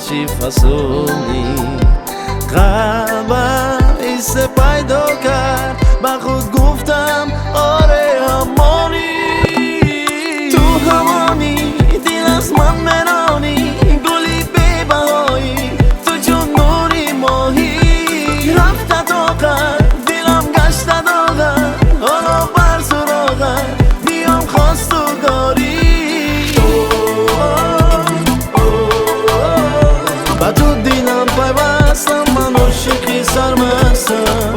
چی فسونی قلبم ایسه پیدا کرد با خود گفتم آره همانی تو همانی دل از من مرانی گلی بی بهایی تو چون نوری ماهی رفته طاقت دلم گشته داغر حالا بر سراغر بیام خواستگاری با تو دلم پیوستم من عاشقی سرمستم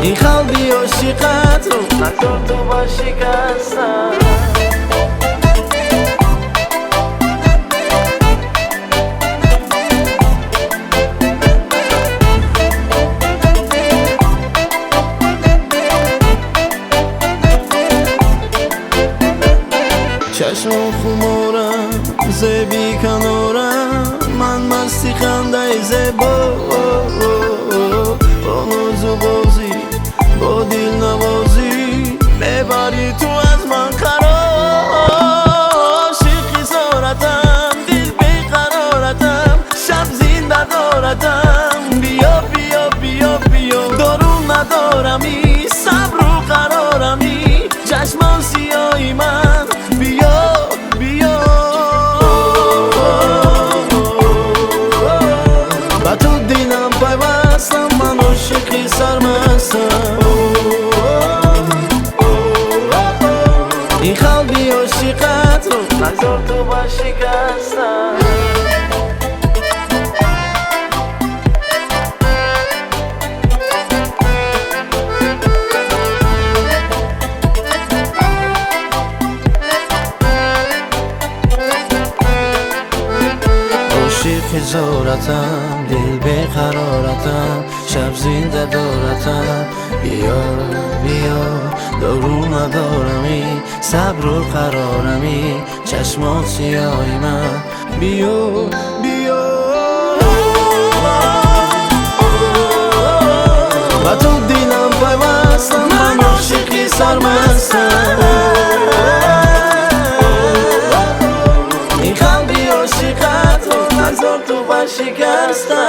این قلبی عاشقت رو نکن تو با شکستم چشم خمارم زبی کنارم من مستی خنده زبا با نازو بازی با دل نوازی ببری تو از من قرار عاشقی زارتم دل بیقرارتم شب زنده دارتم بیا بیا بیا بیا دارو ندارمی صبر و قرارمی چشمان سیاهی من بیا بیا با تو دلم پیوستم من عاشقی سرمستم این قلبی عاشقت رو نگذار تو با شکستم عاشق زارتم دل بیقرارتم شب زنده دارتم بیا بیا دارو ندارمی صبر و قرارمی چشمات سیاهی من بیا بیا و تو دلم پیوستم من عاشقی سرمستم این قلبی عاشقت رو نگذار تو با شکستم